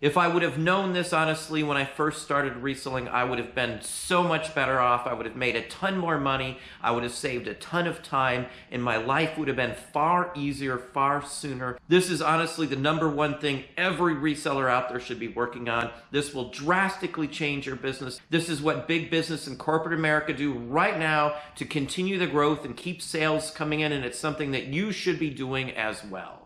If I would have known this, honestly, when I first started reselling, I would have been so much better off. I would have made a ton more money. I would have saved a ton of time, and my life would have been far easier, far sooner. This is honestly the number one thing every reseller out there should be working on. This will drastically change your business. This is what big business and corporate America do right now to continue the growth and keep sales coming in, and it's something that you should be doing as well.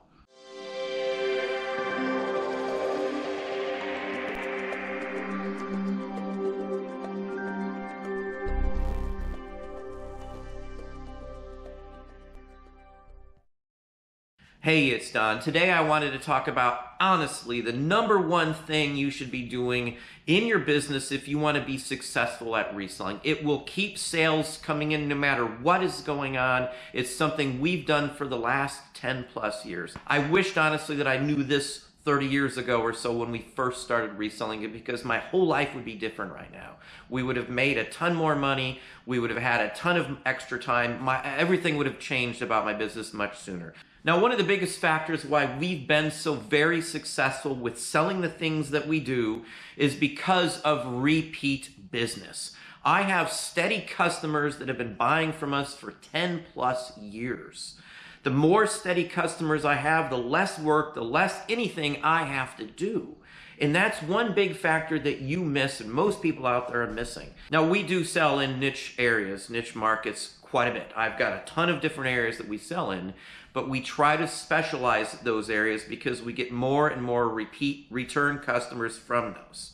Hey, it's Don. Today I wanted to talk about, honestly, the number one thing you should be doing in your business if you want to be successful at reselling. It will keep sales coming in no matter what is going on. It's something we've done for the last 10 plus years. I wished, honestly, that I knew this 30 years ago or so when we first started reselling it, because my whole life would be different right now. We would have made a ton more money. We would have had a ton of extra time. Everything would have changed about my business much sooner. Now, one of the biggest factors why we've been so very successful with selling the things that we do is because of repeat business. I have steady customers that have been buying from us for 10 plus years. The more steady customers I have, the less work, the less anything I have to do. And that's one big factor that you miss and most people out there are missing. Now, we do sell in niche areas, niche markets quite a bit. I've got a ton of different areas that we sell in, but we try to specialize those areas because we get more and more return customers from those.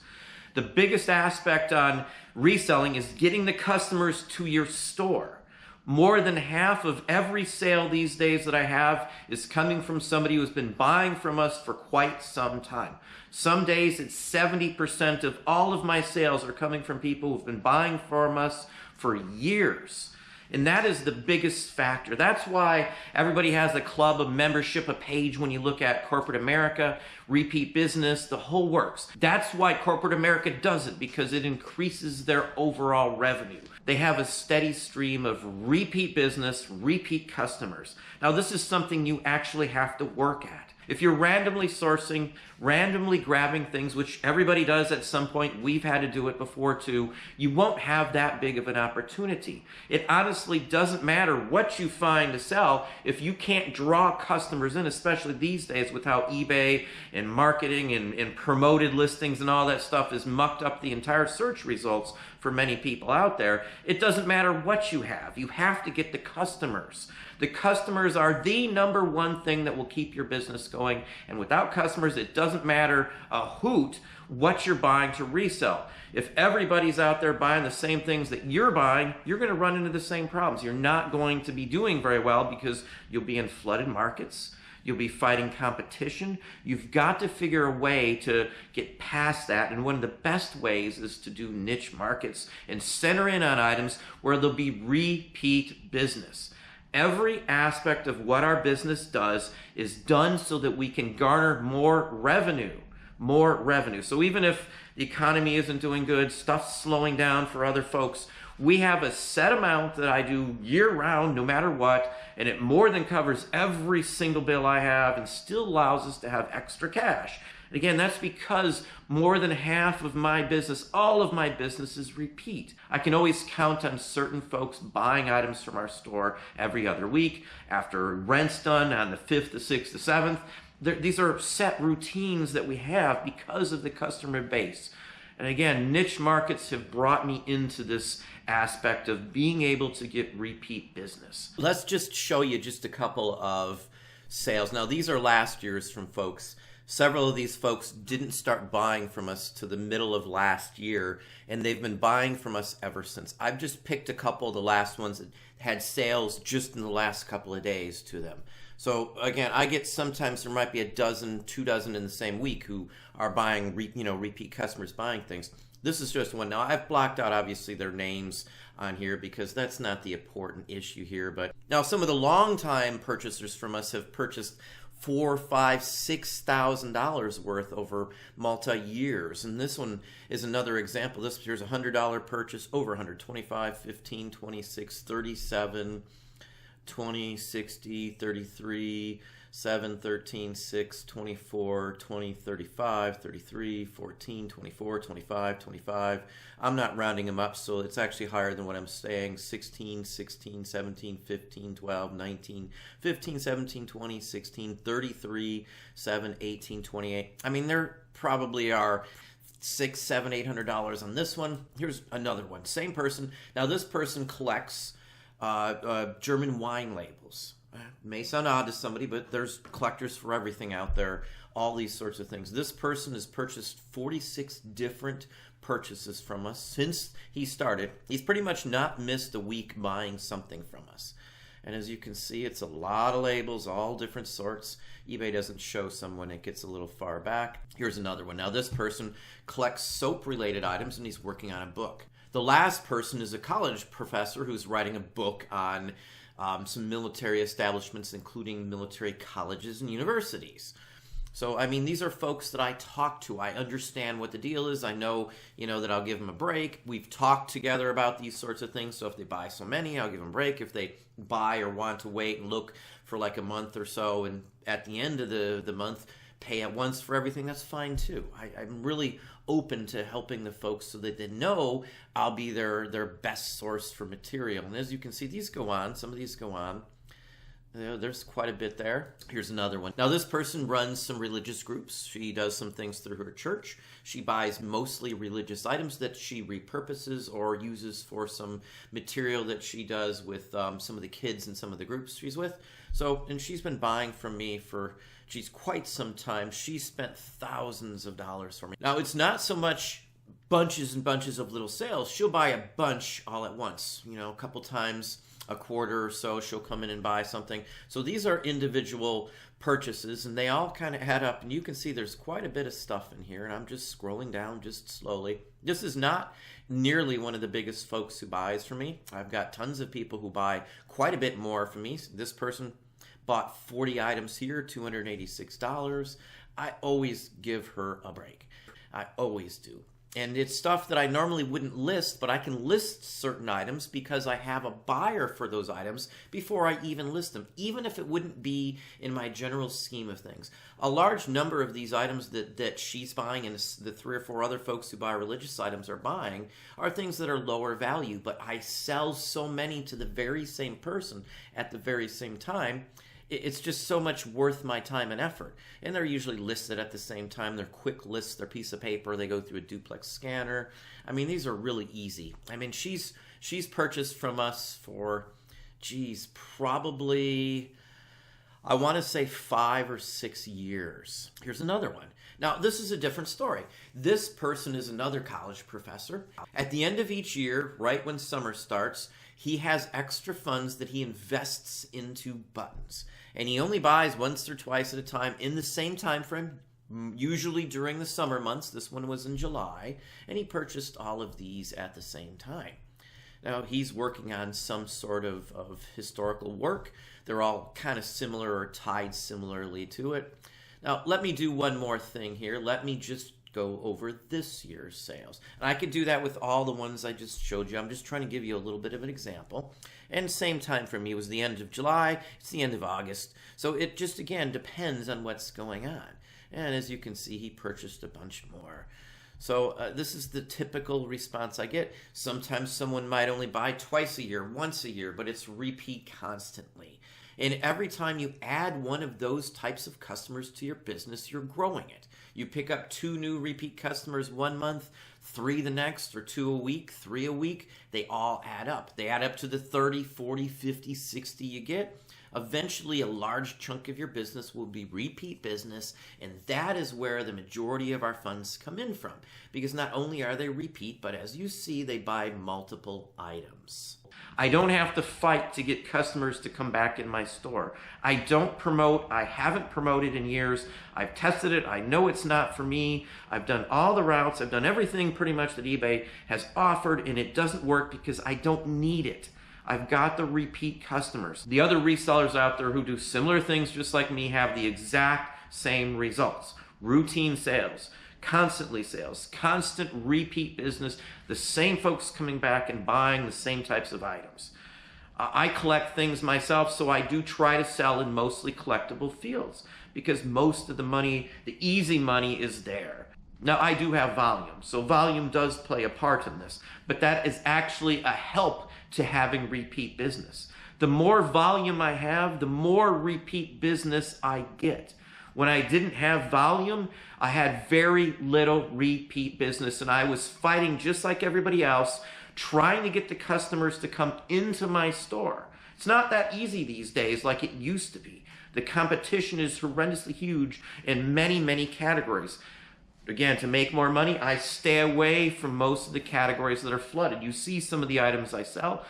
The biggest aspect on reselling is getting the customers to your store. More than half of every sale these days that I have is coming from somebody who's been buying from us for quite some time. Some days it's 70% of all of my sales are coming from people who've been buying from us for years. And that is the biggest factor. That's why everybody has a club, a membership, a page when you look at corporate America, repeat business, the whole works. That's why corporate America does it, because it increases their overall revenue. They have a steady stream of repeat business, repeat customers. Now, this is something you actually have to work at. If you're randomly sourcing, randomly grabbing things, which everybody does at some point, we've had to do it before too, you won't have that big of an opportunity. It honestly doesn't matter what you find to sell if you can't draw customers in, especially these days with how eBay and marketing and promoted listings and all that stuff has mucked up the entire search results for many people out there. It doesn't matter what you have. You have to get the customers. The customers are the number one thing that will keep your business going. And without customers, it doesn't matter a hoot what you're buying to resell. If everybody's out there buying the same things that you're buying, you're going to run into the same problems. You're not going to be doing very well because you'll be in flooded markets. You'll be fighting competition. You've got to figure a way to get past that. And one of the best ways is to do niche markets and center in on items where there'll be repeat business. Every aspect of what our business does is done so that we can garner more revenue. So even if the economy isn't doing good, stuff's slowing down for other folks, we have a set amount that I do year round, no matter what, and it more than covers every single bill I have and still allows us to have extra cash. And again, that's because more than half of my business, all of my business is repeat. I can always count on certain folks buying items from our store every other week after rent's done on the 5th, the 6th, the 7th. These are set routines that we have because of the customer base. And again, niche markets have brought me into this aspect of being able to get repeat business. Let's just show you just a couple of sales. Now, these are last year's from folks. Several of these folks didn't start buying from us to the middle of last year, and they've been buying from us ever since. I've just picked a couple of the last ones that had sales just in the last couple of days to them. So again, I get sometimes there might be a dozen, 2 dozen in the same week who are buying, repeat customers buying things. This is just one. Now, I've blocked out, obviously, their names on here because that's not the important issue here. But now some of the longtime purchasers from us have purchased $4,000, $5,000, $6,000 worth over multi-years. And this one is another example. Here's a $100 purchase, over 100, 25, 15, 26, 37, 20, 60, 33, 7, 13, 6, 24, 20, 35, 33, 14, 24, 25, 25. I'm not rounding them up, so it's actually higher than what I'm saying. 16, 16, 17, 15, 12, 19, 15, 17, 20, 16, 33, 7, 18, 28. I mean, there probably are $600, $700, $800 on this one. Here's another one. Same person. Now, this person collects German wine labels. May sound odd to somebody, but there's collectors for everything out there, all these sorts of things. This person has purchased 46 different purchases from us since he started. He's pretty much not missed a week buying something from us. And as you can see, it's a lot of labels, all different sorts. eBay doesn't show some when it gets a little far back. Here's another one. Now, this person collects soap-related items, and he's working on a book. The last person is a college professor who's writing a book on some military establishments, including military colleges and universities. So, I mean, these are folks that I talk to. I understand what the deal is. I know, that I'll give them a break. We've talked together about these sorts of things. So if they buy so many, I'll give them a break. If they buy or want to wait and look for like a month or so, and at the end of the month, pay at once for everything, that's fine too. I'm really open to helping the folks so that they know I'll be their best source for material. And as you can see, these go on. Some of these go on. There's quite a bit there. Here's another one. Now, this person runs some religious groups. She does some things through her church. She buys mostly religious items that she repurposes or uses for some material that she does with some of the kids and some of the groups she's with. So, and she's been buying from me for, quite some time. She spent thousands of dollars for me. Now, it's not so much bunches and bunches of little sales. She'll buy a bunch all at once, a couple times a quarter or so, she'll come in and buy something. So these are individual purchases, and they all kind of add up, and you can see there's quite a bit of stuff in here, and I'm just scrolling down just slowly. This is not nearly one of the biggest folks who buys from me. I've got tons of people who buy quite a bit more from me. This person bought 40 items here, $286. I always give her a break. I always do. And it's stuff that I normally wouldn't list, but I can list certain items because I have a buyer for those items before I even list them, even if it wouldn't be in my general scheme of things. A large number of these items that she's buying and the 3 or 4 other folks who buy religious items are buying are things that are lower value, but I sell so many to the very same person at the very same time. It's just so much worth my time and effort. And they're usually listed at the same time. They're quick lists, they're piece of paper, they go through a duplex scanner. I mean, these are really easy. I mean, she's purchased from us for, probably, I want to say 5 or 6 years. Here's another one. Now, this is a different story. This person is another college professor. At the end of each year, right when summer starts, he has extra funds that he invests into buttons. And he only buys once or twice at a time in the same time frame, usually during the summer months. This one was in July, and he purchased all of these at the same time. Now, he's working on some sort of historical work. They're all kind of similar or tied similarly to it. Now, let me do one more thing here. Let me just go over this year's sales. And I could do that with all the ones I just showed you. I'm just trying to give you a little bit of an example. And same time for me was the end of July. It's the end of August. So it just, again, depends on what's going on. And as you can see, he purchased a bunch more. So this is the typical response I get. Sometimes someone might only buy twice a year, once a year, but it's repeat constantly. And every time you add one of those types of customers to your business, you're growing it. You pick up 2 new repeat customers one month, 3 the next, or 2 a week, 3 a week. They all add up. They add up to the 30, 40, 50, 60 you get. Eventually, a large chunk of your business will be repeat business, and that is where the majority of our funds come in from. Because not only are they repeat, but as you see, they buy multiple items. I don't have to fight to get customers to come back in my store. I don't promote. I haven't promoted in years. I've tested it. I know it's not for me. I've done all the routes. I've done everything pretty much that eBay has offered, and it doesn't work because I don't need it. I've got the repeat customers. The other resellers out there who do similar things just like me have the exact same results. Routine sales, constantly sales, constant repeat business, the same folks coming back and buying the same types of items. I collect things myself, so I do try to sell in mostly collectible fields because most of the money, the easy money, is there. Now, I do have volume, so volume does play a part in this, but that is actually a help to having repeat business. The more volume I have, the more repeat business I get. When I didn't have volume, I had very little repeat business, and I was fighting just like everybody else, trying to get the customers to come into my store. It's not that easy these days like it used to be. The competition is horrendously huge in many, many categories. Again, to make more money, I stay away from most of the categories that are flooded. You see some of the items I sell: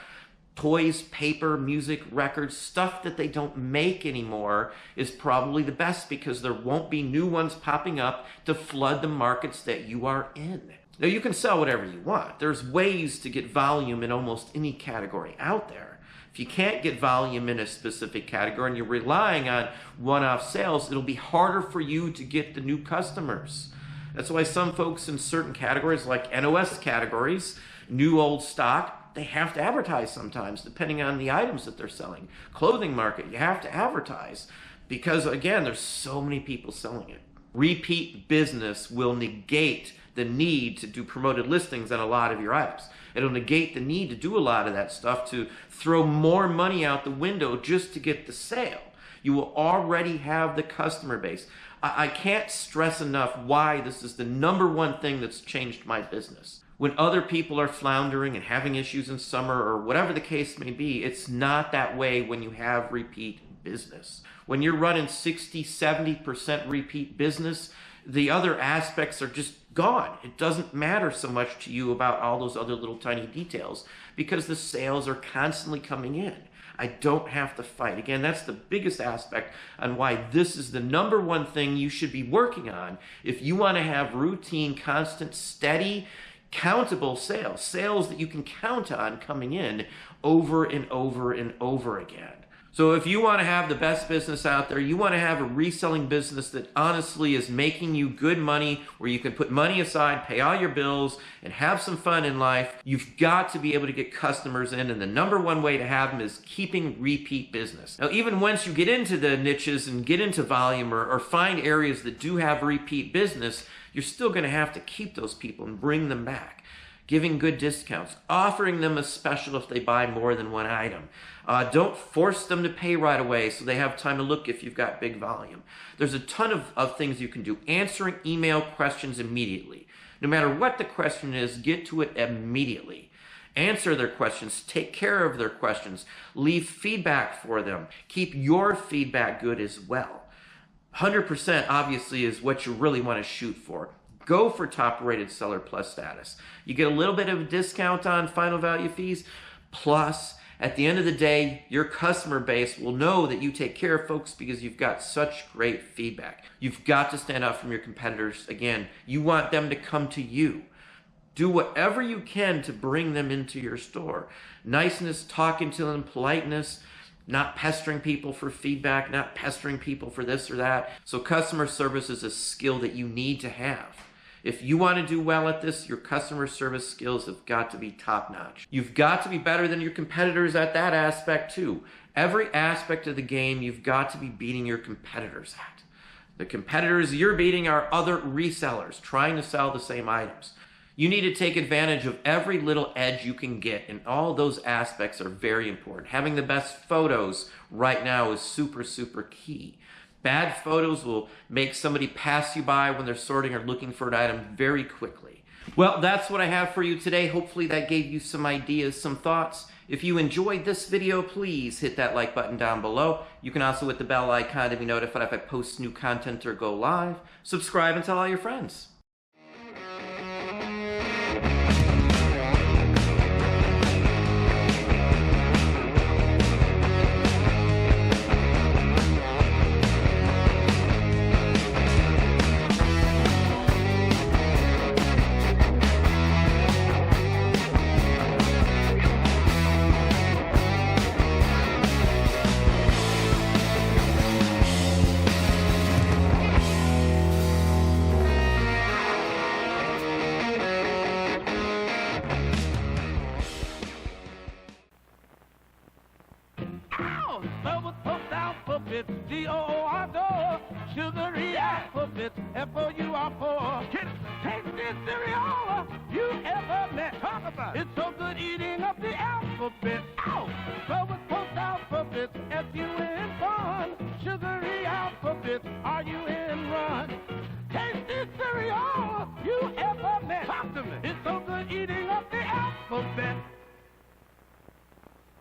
toys, paper, music, records, stuff that they don't make anymore is probably the best because there won't be new ones popping up to flood the markets that you are in. Now, you can sell whatever you want. There's ways to get volume in almost any category out there. If you can't get volume in a specific category and you're relying on one-off sales, it'll be harder for you to get the new customers. That's why some folks in certain categories, like NOS categories, new old stock, they have to advertise sometimes depending on the items that they're selling. Clothing market, you have to advertise because, again, there's so many people selling it. Repeat business will negate the need to do promoted listings on a lot of your items. It'll negate the need to do a lot of that stuff, to throw more money out the window just to get the sale. You will already have the customer base. I can't stress enough why this is the #1 thing that's changed my business. When other people are floundering and having issues in summer or whatever the case may be, it's not that way when you have repeat business. When you're running 60, 70% repeat business, the other aspects are just gone. It doesn't matter so much to you about all those other little tiny details because the sales are constantly coming in. I don't have to fight. Again, that's the biggest aspect on why this is the #1 thing you should be working on if you want to have routine, constant, steady, countable sales. Sales that you can count on coming in over and over and over again. So if you want to have the best business out there, you want to have a reselling business that honestly is making you good money, where you can put money aside, pay all your bills, and have some fun in life, you've got to be able to get customers in, and the #1 way to have them is keeping repeat business. Now, even once you get into the niches and get into volume or find areas that do have repeat business, you're still going to have to keep those people and bring them back. Giving good discounts, offering them a special if they buy more than one item. Don't force them to pay right away so they have time to look if you've got big volume. There's a ton of things you can do. Answering email questions immediately. No matter what the question is, get to it immediately. Answer their questions, take care of their questions, leave feedback for them. Keep your feedback good as well. 100% obviously is what you really want to shoot for. Go for top rated seller plus status. You get a little bit of a discount on final value fees, plus at the end of the day, your customer base will know that you take care of folks because you've got such great feedback. You've got to stand out from your competitors. Again, you want them to come to you. Do whatever you can to bring them into your store. Niceness, talking to them, politeness, not pestering people for feedback, not pestering people for this or that. So customer service is a skill that you need to have. If you want to do well at this, your customer service skills have got to be top-notch. You've got to be better than your competitors at that aspect too. Every aspect of the game, you've got to be beating your competitors at. The competitors you're beating are other resellers trying to sell the same items. You need to take advantage of every little edge you can get, and all those aspects are very important. Having the best photos right now is super, super key. Bad photos will make somebody pass you by when they're sorting or looking for an item very quickly. Well, that's what I have for you today. Hopefully that gave you some ideas, some thoughts. If you enjoyed this video, please hit that like button down below. You can also hit the bell icon to be notified if I post new content or go live. Subscribe and tell all your friends. tastiest cereal you ever met. Talk about it. It's so good eating up the alphabet. Ow! So it's post-alphabet, S-U-N fun. Sugary alphabet, R-U-N run. Tastiest cereal you ever met. Talk to me. It's so